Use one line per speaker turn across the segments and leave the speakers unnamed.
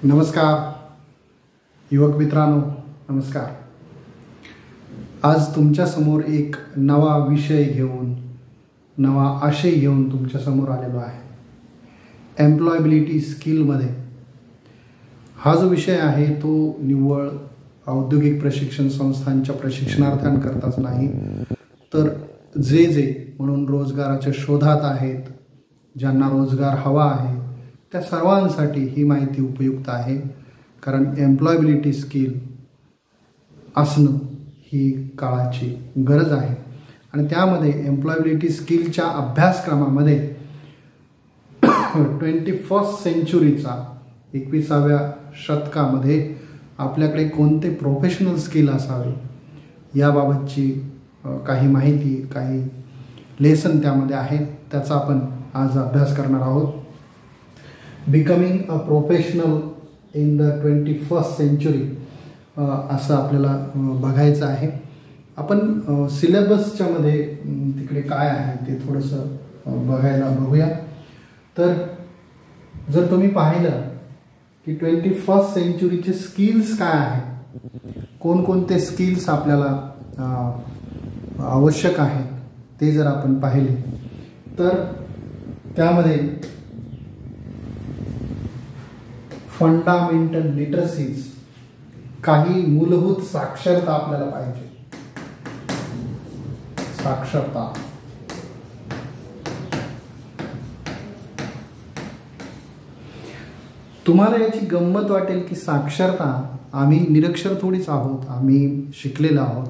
नमस्कार युवक मित्रांनो, नमस्कार। आज तुमच्यासमोर एक नवा विषय घेऊन, नवा आशय घेऊन तुमच्यासमोर आलेलो आहे। एम्प्लॉयबिलिटी स्किलमध्ये हा जो विषय आहे तो निव्वळ औद्योगिक प्रशिक्षण संस्थांच्या प्रशिक्षणार्थ्यांकरताच नाही, तर जे म्हणून रोजगाराच्या शोधात आहेत, ज्यांना रोजगार हवा आहे, त्या सर्वांसाठी ही माहिती उपयुक्त आहे। कारण एम्प्लॉयबिलिटी स्किल असणं ही काळाची गरज आहे आणि त्यामध्ये एम्प्लॉयबिलिटी स्किलच्या अभ्यासक्रमामध्ये 21st सेंचुरीचा 21व्या शतकामध्ये आपल्याकडे कोणते प्रोफेशनल स्किल असावे याबाबतची काही माहिती, काही लेसन त्यामध्ये आहेत, त्याचा आपण आज अभ्यास करणार आहोत। Becoming a professional in the 21st century असं आपल्याला बघायचं आहे। आपण सिलेबसच्या मध्ये तिकडे काय आहे ते थोडंसं बघूया। तर जर तुम्ही पाहिलं की 21st सेंचुरीचे स्किल्स काय आहेत, कोणकोणते स्किल्स आपल्याला आवश्यक आहेत ते जर आपण पाहिले तर त्यामध्ये फंडामेंटल लिटरसीज, काही मूलभूत साक्षरता आपल्याला पाहिजे। साक्षरता तुम्हाला याची गंमत वाटेल की साक्षरता आम्ही निरक्षर थोडीच आहोत, आम्ही शिकलेलो आहोत,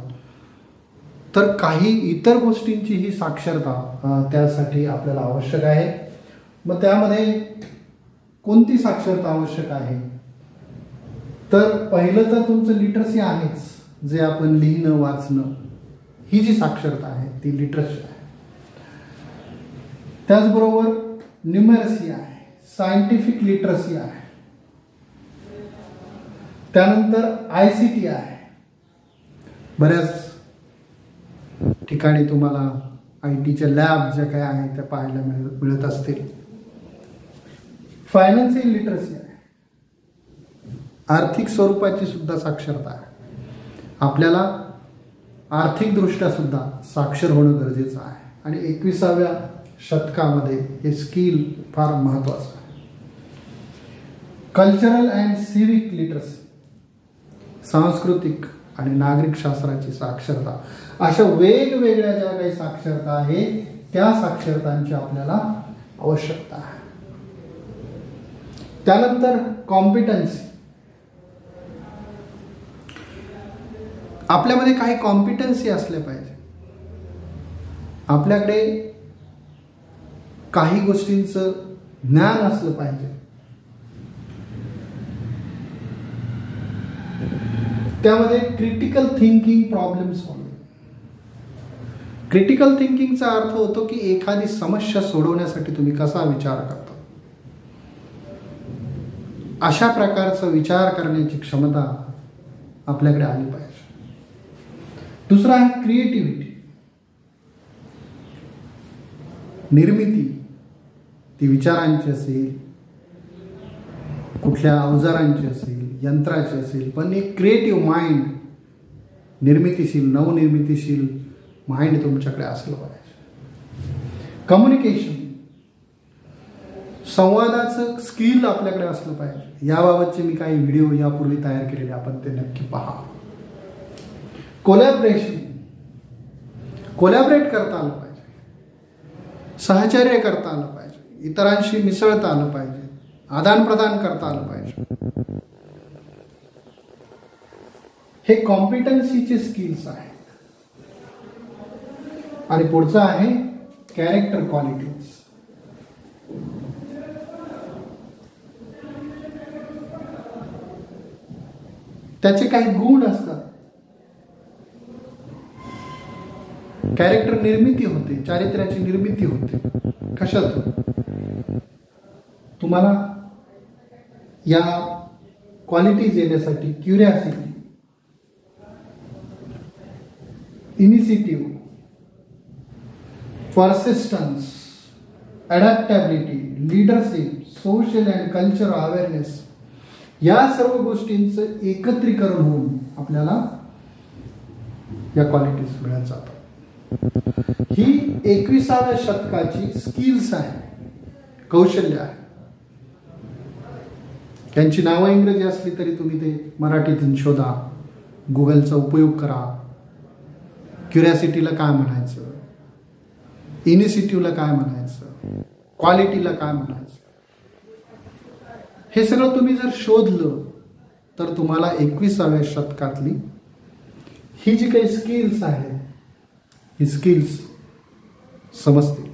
तर काही इतर गोष्टींची ही साक्षरता त्यासाठी आपल्याला आवश्यक आहे। मग त्यामध्ये कोणती साक्षरता आवश्यक आहे? तर पहिलं तर तुमचं लिटरसी आहेच, जे आपण लिहिणं वाचणं ही जी साक्षरता आहे ती लिटरसी आहे। त्याचबरोबर न्यूमरसी आहे, सायंटिफिक लिटरसी आहे, त्यानंतर ICT आहे। बऱ्याच ठिकाणी तुम्हाला ITच्या लॅब ज्या काही आहेत त्या पाहायला मिळत असतील। फायनान्शियल लिटरसी आहे, आर्थिक स्वरूपाची सुद्धा साक्षरता आहे। आपल्याला आर्थिकदृष्ट्या सुद्धा साक्षर होणं गरजेचं आहे आणि 21व्या शतकामध्ये हे स्किल फार महत्त्वाचं आहे। कल्चरल अँड सिव्हिक लिटरसी, सांस्कृतिक आणि नागरिक शास्त्राची साक्षरता, अशा वेगवेगळ्या ज्या काही साक्षरता आहे त्या साक्षरतांची आपल्याला आवश्यकता आहे। त्यानंतर कॉम्पिटन्सी, आपल्यामध्ये काही कॉम्पिटन्सी असले पाहिजे। आपल्याकडे काही गोष्टींचं ज्ञान असलं पाहिजे। त्यामध्ये critical thinking, problem solving. Critical थिंकिंगचा अर्थ होतो की एखादी समस्या सोडवण्यासाठी तुम्ही कसा विचार करता, अशा प्रकारचा विचार करण्याची क्षमता आपल्याकडे आली पाहिजे। दुसरा आहे क्रिएटिव्हिटी, निर्मिती, ती विचारांची असेल, कुठल्या अवजारांची असेल, यंत्राची असेल, पण एक क्रिएटिव्ह माइंड, निर्मितीशील, नवनिर्मितीशील माइंड तुमच्याकडे असलं पाहिजे। कम्युनिकेशन, संवादाचं स्किल आपल्याकडे असलं पाहिजे। याबाबतचे मी काही व्हिडिओ यापूर्वी तयार केलेले, आपण ते नक्की पहा। कोलॅबरेशन, कोलॅबरेट करता आलं पाहिजे, सहचर्य करता आलं पाहिजे, इतरांशी मिसळता आलं पाहिजे, आदान प्रदान करता आलं पाहिजे। हे कॉम्पिटन्सीचे स्किल्स आहेत। आणि पुढचं आहे कॅरेक्टर क्वालिटीज। त्याचे काही गुण असतात। कॅरेक्टर निर्मिती होते, चारित्र्याची निर्मिती होते। कशात? तुम्हाला या क्वालिटीज येण्यासाठी curiosity, initiative, persistence, adaptability, leadership, social and cultural awareness या सर्व गोष्टींचं एकत्रीकरण होऊन आपल्याला या क्वालिटीज मिळत जातात. ही 21व्या शतकाची स्किल्स आहे, कौशल्य आहे. त्यांची नावं इंग्रजी असली तरी तुम्ही ते मराठीतून शोधा, गुगलचा उपयोग करा. क्युरियासिटीला काय म्हणायचं, इनिशिएटिव्हला काय म्हणायचं, क्वालिटीला काय म्हणायचं, हे सगळं तुम्ही जर शोधलं तर तुम्हाला 21व्या शतकातली ही जी काही स्किल्स आहेत ही स्किल्स समजतील.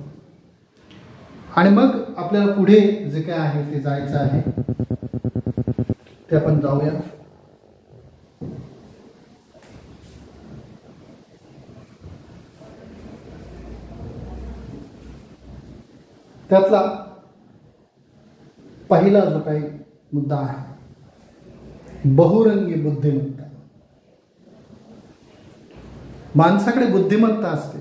आणि मग आपल्याला पुढे जे काय आहे ते जायचं आहे ते आपण जाऊया. त्यातला पहिला जो काही मुद्दा आहे बहुरंगी बुद्धिमत्ता. माणसाकडे बुद्धिमत्ता असते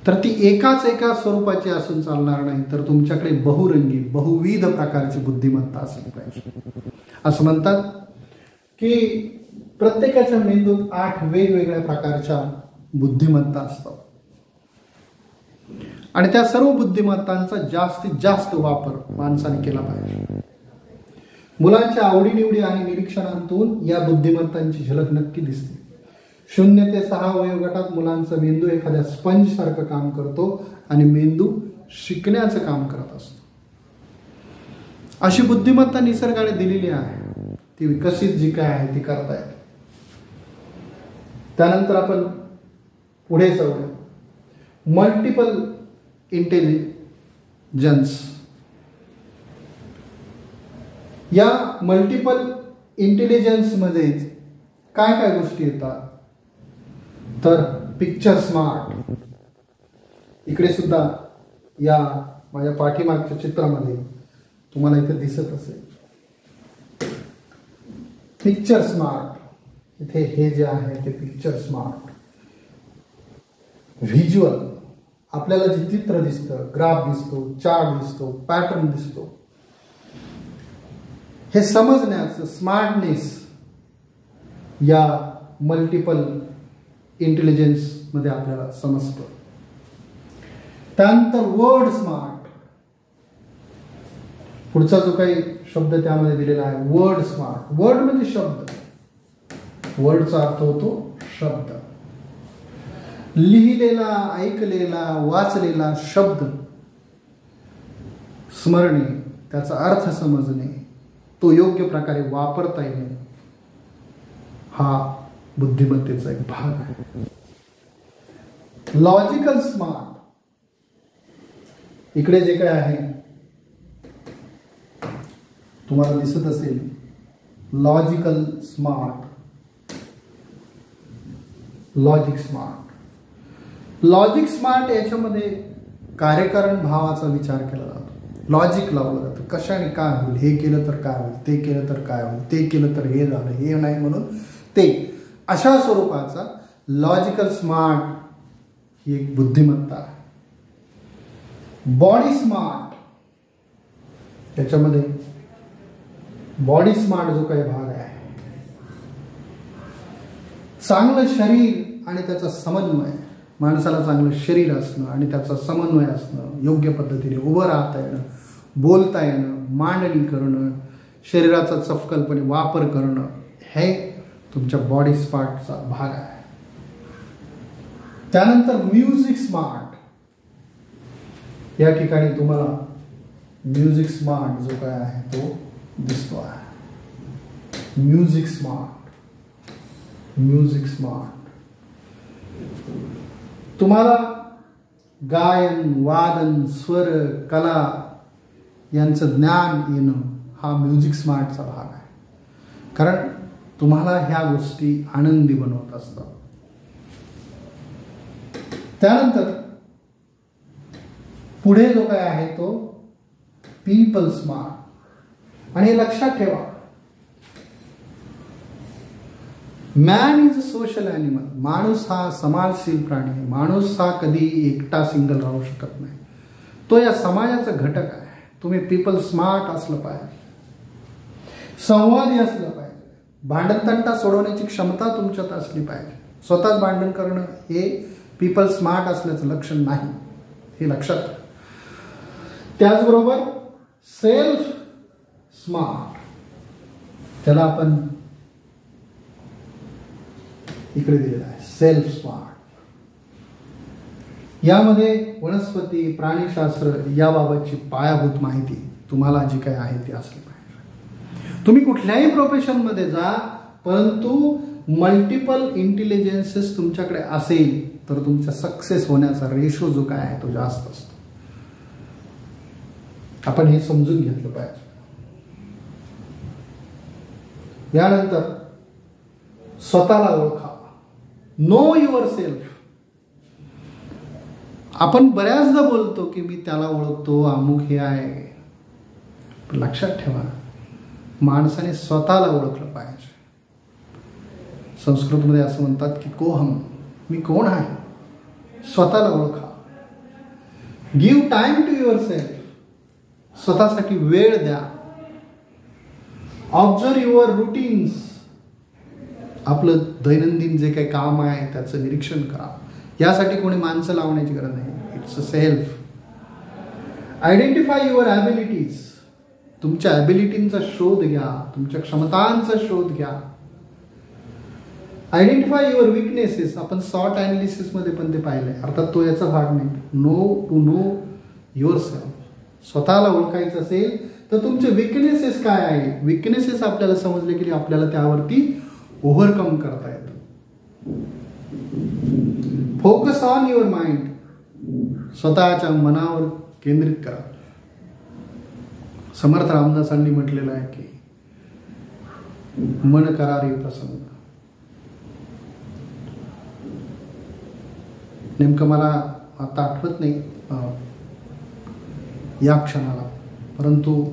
तर ती एका स्वरूपाची असून चालणार नाही, तर तुमच्याकडे बहुरंगी बहुविध प्रकारची बुद्धिमत्ता असली पाहिजे. असं म्हणतात की प्रत्येकाच्या मेंदूत 8 वेगवेगळ्या प्रकारच्या बुद्धिमत्ता असतात आणि त्या सर्व बुद्धिमत्तांचा जास्तीत जास्त वापर माणसाने केला पाहिजे. मुलांच्या आवडीनिवडी आणि निरीक्षणातून या बुद्धिमत्तांची झलक नक्की दिसते. 0 ते 6 वयोगटात मुलांचा मेंदू एखाद्या स्पंज सारखं काम करतो आणि मेंदू शिकण्याचं काम करत असतो. अशी बुद्धिमत्ता निसर्गाने दिलेली आहे, ती विकसित जी काय आहे ती करता येते. त्यानंतर आपण पुढे जाऊया. Multiple intelligence. या मल्टिपल इंटेलिजन्समध्ये काय काय गोष्टी येतात तर पिक्चर स्मार्ट. इकडे सुद्धा या माझ्या पाठीमागच्या चित्रामध्ये तुम्हाला इथे दिसत असेल पिक्चर स्मार्ट. इथे हे जे आहे ते पिक्चर स्मार्ट. व्हिज्युअल, आपल्याला जे चित्र दिसतं, ग्राफ दिसतो, चार्ट दिसतो, पॅटर्न दिसतो, हे समजण्याचं स्मार्टनेस या मल्टिपल इंटेलिजन्स मध्ये आपल्याला समजतं. त्यानंतर वर्ड स्मार्ट. पुढचा जो काही शब्द त्यामध्ये दिलेला आहे वर्ड स्मार्ट. वर्ड म्हणजे शब्द, वर्डचा अर्थ होतो शब्द. लिहिलेला, ऐकलेला, वाचलेला शब्द स्मरणे, त्याचा अर्थ समजणे, तो योग्य प्रकारे वापरता येणे, हा बुद्धिमत्तेचा एक भाग आहे. Logical smart. इकडे जे काय आहे तुम्हाला दिसत असेल logical smart, logic smart. Logic smart याच्यामध्ये कार्यकारण भावाचा विचार केला जातो. लॉजिक लावलं जातं, कशाने काय होईल, हे केलं तर काय होईल, ते केलं तर काय होईल, ते केलं तर हे झालं, हे नाही म्हणून ते, अशा स्वरूपाचा लॉजिकल स्मार्ट ही एक बुद्धिमत्ता आहे. Body smart. त्याच्यामध्ये बॉडी स्मार्ट जो काही भाग आहे, चांगलं शरीर आणि त्याचा समन्वय. माणसाला चांगलं शरीर असणं आणि त्याचा समन्वय असणं, योग्य पद्धतीने उभं राहता येणं, बोलता येणं, मांडणी करणं, शरीराचा चपखलपणे वापर करणं, हे तुमच्या बॉडी स्मार्टचा भाग आहे. त्यानंतर म्युझिक स्मार्ट. या ठिकाणी तुम्हाला म्युझिक स्मार्ट जो काय आहे तो दिसतो आहे. Music smart, music smart. तुम्हाला गायन, वादन, स्वर, कला यांचं ज्ञान येणं हा म्युझिक स्मार्टचा भाग आहे. कारण तुम्हाला ह्या गोष्टी आनंदी बनवत असतात. त्यानंतर पुढे जो काय आहे तो पीपल स्मार्ट. आणि लक्षात ठेवा, man is a social animal. माणूस हा समाजशील प्राणी आहे. माणूस हा कधी एकटा सिंगल राहू शकत नाही, तो या समाजाचा घटक आहे. तुम्ही पीपल स्मार्ट असलं पाहिजे. संवादी असलं पाहिजे, भांडणतंटा सोडवण्याची क्षमता तुमच्यात असली पाहिजे. स्वतःच भांडण करणं हे पीपल स्मार्ट असल्याचं लक्षण नाही, हे लक्षात घ्या. त्याचबरोबर सेल्फ स्मार्ट, त्याला आपण इकडे दिलेलं आहे सेल्फ स्मार्ट. यामध्ये वनस्पती प्राणीशास्त्र याबाबतची पायाभूत माहिती तुम्हाला जी काही आहे ती असली पाहिजे. तुम्ही कुठल्याही प्रोफेशनमध्ये जा, परंतु मल्टिपल इंटेलिजन्सेस तुमच्याकडे असेल तर तुमचा सक्सेस होण्याचा रेशो जो काय आहे तो जास्त असतो. आपण हे समजून घेतलं पाहिजे. यानंतर स्वतःला ओळखा, नो युअर सेल्फ. आपण बऱ्याचदा बोलतो की मी त्याला ओळखतो, अमुक हे आहे. लक्षात ठेवा, माणसाने स्वतःला ओळखलं पाहिजे. संस्कृतमध्ये असं म्हणतात की कोहम, मी कोण आहे. स्वतःला ओळखा. Give time to yourself, स्वतःसाठी वेळ द्या. ऑब्झर्व युअर रुटीन्स, आपलं दैनंदिन जे काही काम आहे त्याचं निरीक्षण करा. यासाठी कोणी माणसं लावण्याची गरज नाही, it's a self. Identify your abilities, तुमच्या ॲबिलिटींचा शोध घ्या, तुमच्या क्षमतांचा शोध घ्या. आयडेंटिफाय युअर विकनेसेस, आपण सॉट ॲनालिसिसमध्ये पण ते पाहिलंय, अर्थात तो याचा भाग नाही. टू नो युअर सेल्फ, स्वतःला ओळखायचं असेल तर तुमचे विकनेसेस काय आहे, विकनेसेस आपल्याला समजले की आपल्याला त्यावरती ओव्हरकम करता येतं. फोकस ऑन युअर माइंड, स्वतःच्या मनावर केंद्रित करा. समर्थ रामदासांनी म्हटलेलं आहे की मन करारी प्रसन्न. नेमकं मला आता आठवत नाही या क्षणाला, परंतु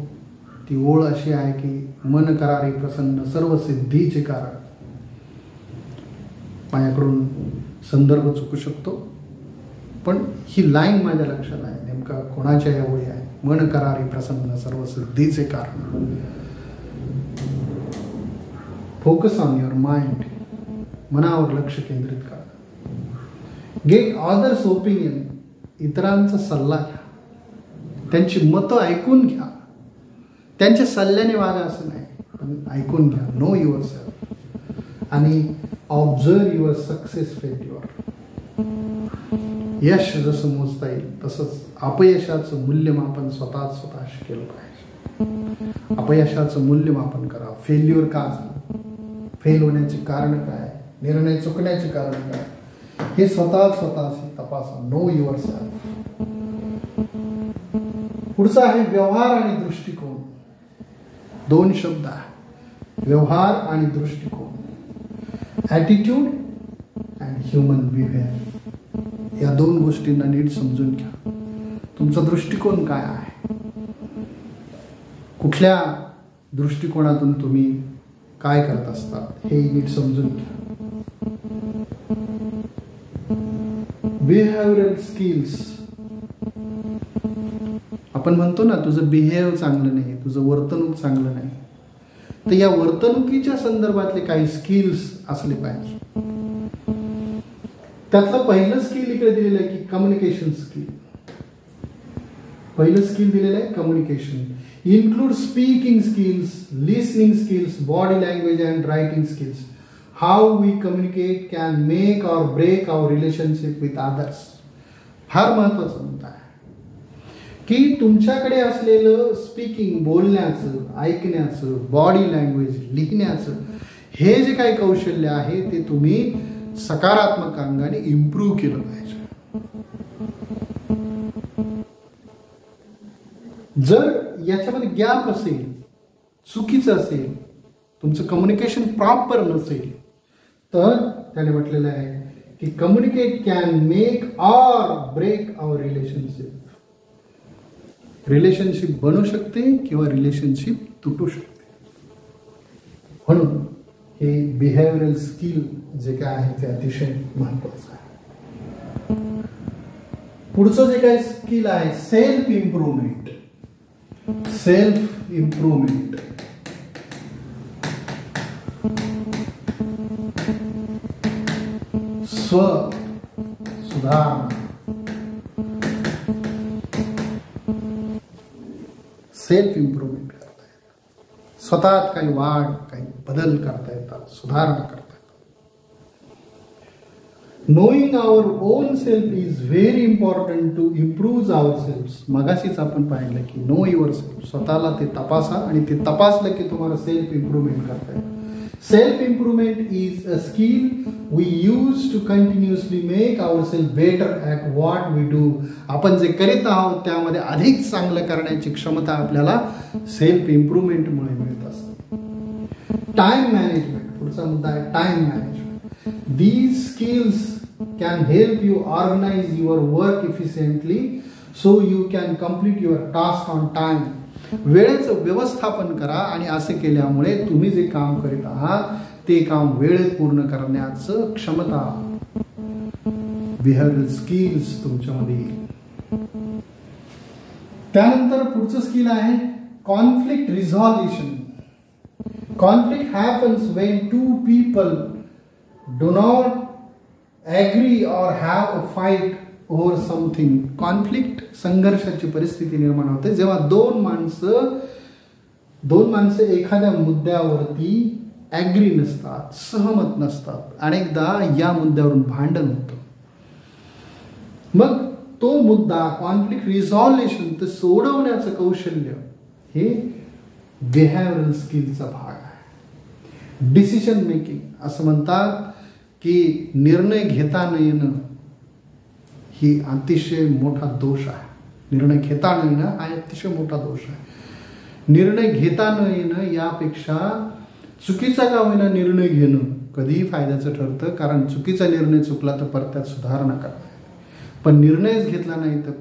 ती ओळ अशी आहे की मन करारी प्रसन्न सर्व सिद्धीचे कारण. माझ्याकडून संदर्भ चुकू शकतो, पण ही लाईन माझ्या लक्षात आहे. नेमका कोणाच्या या ओळी आहे, मन करारी प्रसन्न सर्व सिद्धीचे कारण. फोकस ऑन युअर माइंड, मनावर लक्ष केंद्रित करा. गेट अदर्स ओपिनियन, इतरांचा सल्ला घ्या, त्यांची मतं ऐकून घ्या. त्यांच्या सल्ल्याने वागा असं नाही, पण ऐकून घ्या. Know yourself. आणि ऑब्झर्व युअर सक्सेस फेल्युअर. यश जसं मोजता येईल तसंच अपयशाचं मूल्यमापन स्वतःच केलं पाहिजे. अपयशाचं मूल्यमापन करा. फेल्युअर का झालं, फेल होण्याची कारण काय, निर्णय चुकण्याची कारण काय, हे स्वतःशी तपासा. Know yourself. पुढचा आहे व्यवहार आणि दृष्टिकोन. दोन शब्द आहे, व्यवहार आणि दृष्टिकोन. ॲटिट्यूड अँड ह्युमन बिहेवियर, या दोन गोष्टींना नीट समजून घ्या. तुमचा दृष्टिकोन काय आहे, कुठल्या दृष्टिकोनातून तुम्ही काय करत असता हे नीट समजून घ्या. बिहेवियरल स्किल्स, आपण म्हणतो ना तुझं बिहेव चांगलं नाही, तुझं वर्तणूक चांगलं नाही, तर या वर्तणुकीच्या संदर्भातले काही स्किल्स असले पाहिजे. त्यातलं पहिलं स्किल इकडे दिलेलं आहे की कम्युनिकेशन स्किल. पहिलं स्किल दिलेलं आहे communication. Include speaking skills, listening skills, body language and writing skills. How we communicate can make or break our relationship with others. फार महत्वाचं मुद्दा आहे की तुमच्याकडे असलेलं स्पीकिंग, बोलण्याचं, ऐकण्याचं, बॉडी लँग्वेज, लिहिण्याचं, हे जे काही कौशल्य आहे ते तुम्ही सकारात्मक अंगाने इम्प्रूव्ह केलं पाहिजे. जर याच्यामध्ये गॅप असेल, चुकीचं असेल, तुमचं कम्युनिकेशन प्रॉपर नसेल, तर त्याने म्हटलेलं आहे की communicate can make or break our relationship. Relationship बनू शकते किंवा रिलेशनशिप तुटू शकते. म्हणून हे बिहेवियरल स्किल जे काय आहे ते अतिशय महत्वाचं आहे. पुढचं जे काही स्किल आहे सेल्फ इम्प्रूव्हमेंट. सेल्फ इम्प्रूव्हमेंट स्व सुधारणा, सेल्फ इम्प्रूव्हमेंट करता येतात, स्वतःत काही वाढ काही बदल करता येतात, सुधारणा करता येतात. Knowing our own self is very important to improve our self. मगाशीच आपण पाहिलं की नो युअर सेल्फ, स्वतःला ते तपासा आणि ते तपासलं की तुम्हाला सेल्फ इम्प्रूव्हमेंट करता येईल. Self improvement is a skill we use to continuously make our self better at what we do. आपण जे करीत आहोत त्यामध्ये अधिक चांगलं करण्याची क्षमता आपल्याला सेल्फ इम्प्रूव्हमेंटमुळे मिळत असते. टाइम मॅनेजमेंट, पुढचा मुद्दा आहे time management. These skills can help you organize your work efficiently so you can complete your task on time. वेळेचं व्यवस्थापन करा आणि असे केल्यामुळे तुम्ही जे काम करीत आहात ते काम वेळेत पूर्ण करण्याचं क्षमता, बिहेवियरल स्किल्स तुमच्यामध्ये येईल. त्यानंतर पुढचं स्किल आहे conflict resolution. Conflict happens when two people do not agree or have a fight over something. Conflict, संघर्षाची परिस्थिती निर्माण होते जेव्हा दोन माणसं एखाद्या मुद्द्यावरती ॲग्री नसतात, सहमत नसतात. अनेकदा या मुद्द्यावरून भांडण होतं. मग तो मुद्दा कॉन्फ्लिक्ट रिझॉल्युशन, ते सोडवण्याचं कौशल्य, हे बिहेवियरल स्किलचा भाग आहे. डिसिजन मेकिंग, असं म्हणतात की निर्णय घेता न येणं ही अतिशय मोठा दोष आहे. निर्णय घेता न येणं हा अतिशय मोठा दोष आहे. निर्णय घेता न येणं यापेक्षा चुकीचा का होईना निर्णय घेणं कधीही फायद्याचं ठरतं, कारण चुकीचा निर्णय चुकला तर परत त्यात सुधारणा करता येते. पण निर्णयच घेतला नाही तर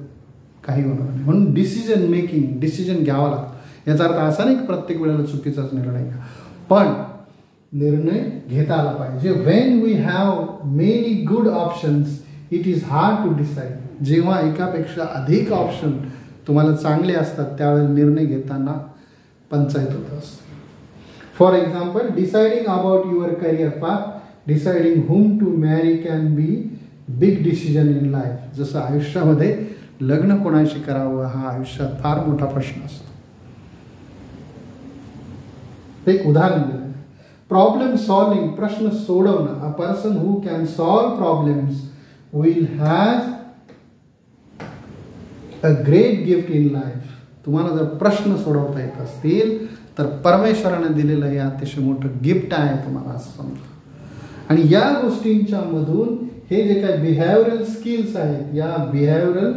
काही होणार नाही. म्हणून डिसिजन मेकिंग, डिसिजन घ्यावा लागतो. याचा अर्थ असा नाही की प्रत्येक वेळेला चुकीचाच निर्णय घ्या, पण निर्णय घेता आला पाहिजे. When we have many good options it is hard to decide. जेव्हा एकापेक्षा अधिक ऑप्शन तुम्हाला चांगले असतात त्यावेळेला निर्णय घेताना पंचायत होत असते. For example, deciding about your career path, deciding whom to marry can be big decision in life. जसं आयुष्यामध्ये लग्न कोणाशी करावं हा आयुष्यात फार मोठा प्रश्न असतो. एक उदाहरण दिलं, प्रॉब्लेम सॉल्विंग, प्रश्न सोडवणं. A person who can solve problems will has a great gift in life. तुम्हाला जर प्रश्न सोडवता येत असतील तर परमेश्वराने दिलेलं हे अतिशय मोठं गिफ्ट आहे तुम्हाला, असं समजा. आणि या गोष्टींच्या मधून हे जे काही बिहेवियरल स्किल्स आहेत, या बिहेवियरल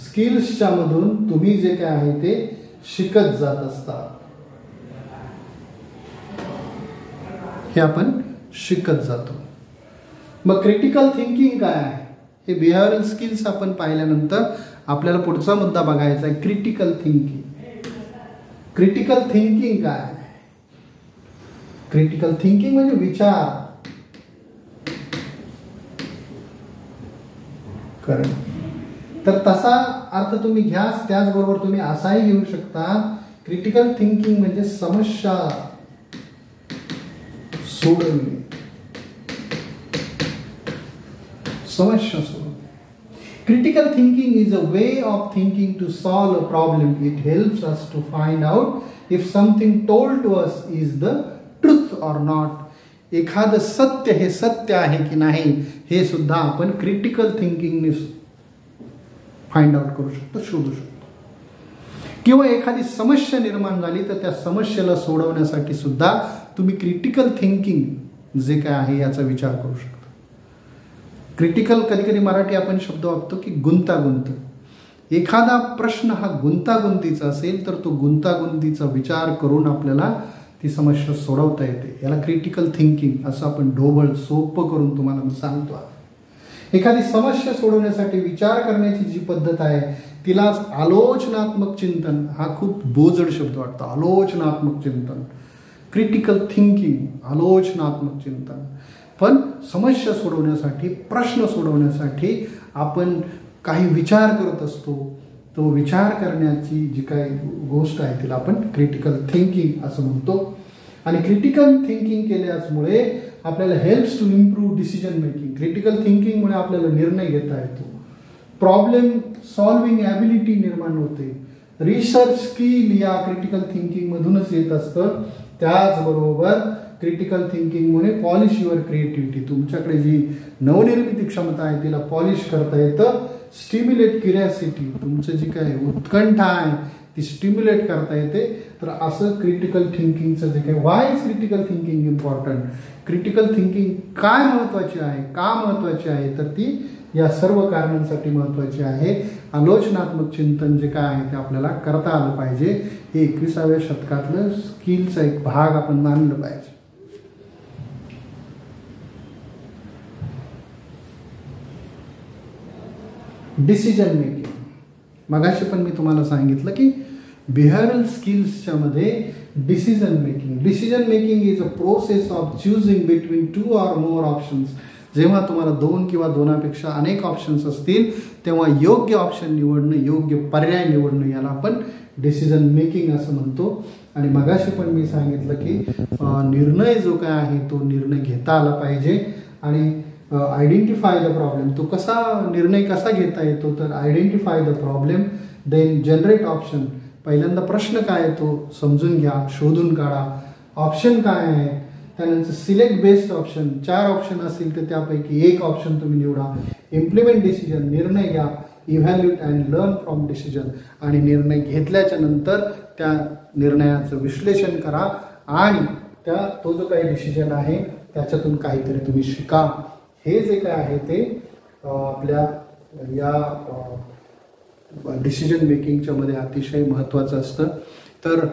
स्किल्सच्या मधून तुम्ही जे काय आहे ते शिकत जात असतात. हे आपण शिकत जातो. मग क्रिटिकल थिंकिंग काय आहे? हे बिहेवियरल स्किल्स आपण पाहिल्यानंतर आपल्याला पुढचा मुद्दा बघायचा आहे क्रिटिकल थिंकिंग. क्रिटिकल थिंकिंग काय आहे? क्रिटिकल थिंकिंग म्हणजे विचार करणं. तर तसा अर्थ तुम्ही घ्या, त्याचबरोबर तुम्ही असाही घेऊ शकता, क्रिटिकल थिंकिंग म्हणजे समस्या सोडवणे, समस्या सोडवणे. Critical thinking is a way of thinking to solve a problem. It helps us to find out if something told to us is the truth or not. एखादं सत्य हे सत्य आहे की नाही हे सुद्धा आपण क्रिटिकल थिंकिंगने फाइंड आउट करू शकतो, शोधू शकतो. किंवा एखादी समस्या निर्माण झाली तर त्या समस्येला सोडवण्यासाठी सुद्धा तुम्ही क्रिटिकल थिंकिंग जे काय आहे याचा विचार करू शकता. क्रिटिकल, कधी कधी मराठी आपण शब्द वापरतो की गुंतागुंत. एखादा प्रश्न हा गुंतागुंतीचा असेल तर तो गुंतागुंतीचा विचार करून आपल्याला ती समस्या सोडवता येते. याला क्रिटिकल थिंकिंग असं आपण ढोबळ सोपं करून तुम्हाला मी सांगतो. एखादी समस्या सोडवण्यासाठी विचार करण्याची जी पद्धत आहे तिलाच आलोचनात्मक चिंतन, हा खूप बोजड शब्द वाटतो. आलोचनात्मक चिंतन, क्रिटिकल थिंकिंग, आलोचनात्मक चिंतन. पण समस्या सोडवण्यासाठी, प्रश्न सोडवण्यासाठी आपण काही विचार करत असतो. तो विचार करण्याची जी काही गोष्ट आहे तिला आपण क्रिटिकल थिंकिंग असं म्हणतो. आणि क्रिटिकल थिंकिंग केल्यामुळे आपल्याला helps to improve decision making. Critical थिंकिंगमुळे आपल्याला निर्णय घेता येतो. प्रॉब्लेम सॉल्विंग ॲबिलिटी निर्माण होते. रिसर्च स्किल या क्रिटिकल थिंकिंगमधूनच येत असतं. त्याचबरोबर क्रिटिकल थिंकिंगमुळे पॉलिश युअर क्रिएटिव्हिटी, तुमच्याकडे जी नवनिर्मिती क्षमता आहे तिला पॉलिश करता येतं. स्टिम्युलेट क्युरिओसिटी, तुमचं जी काय उत्कंठा आहे ती स्टिम्युलेट करता येते. तर असं क्रिटिकल थिंकिंगचं जे काही, why is critical thinking important, critical thinking काय महत्त्वाची आहे, का महत्त्वाची आहे, तर ती या सर्व कारणांसाठी महत्त्वाची आहे. आलोचनात्मक चिंतन जे काय आहे ते आपल्याला करता आलं पाहिजे. हे 21व्या शतकातलं स्किलचा एक भाग आपण मानलं पाहिजे. डिसिजन मेकिंग, मगाशी पण मी तुम्हाला सांगितलं की बिहेवियरल स्किल्सच्या मध्ये decision making is a process of choosing between 2 or more options. जेव्हा तुम्हाला 2 किंवा 2पेक्षा अनेक ऑप्शन्स असतील तेव्हा योग्य ऑप्शन निवडणं, योग्य पर्याय निवडणं, याला आपण डिसिजन मेकिंग असं म्हणतो. आणि मगाशी पण मी सांगितलं की निर्णय जो काय आहे तो निर्णय घेता आला पाहिजे. आणि आयडेंटिफाय द प्रॉब्लेम, तो निर्णय कसा घेता येतो, तर identify the problem, then generate option, पहिल्यांदा प्रश्न काय आहे तो समजून घ्या, शोधून काढा, ऑप्शन काय आहे, त्यानंतर सिलेक्ट बेस्ट ऑप्शन, 4 ऑप्शन असतील तर त्यापैकी एक ऑप्शन तुम्ही निवडा. इम्प्लिमेंट डिसिजन, निर्णय घ्या. Evaluate and learn from decision, आणि निर्णय घेतल्याच्या नंतर त्या निर्णयाचं विश्लेषण करा आणि तो जो काही डिसिजन आहे त्याच्यातून काहीतरी तुम्ही शिका. हे जे काय आहे ते आपल्या या डिसिजन मेकिंगच्या मध्ये अतिशय महत्त्वाचं असतं. तर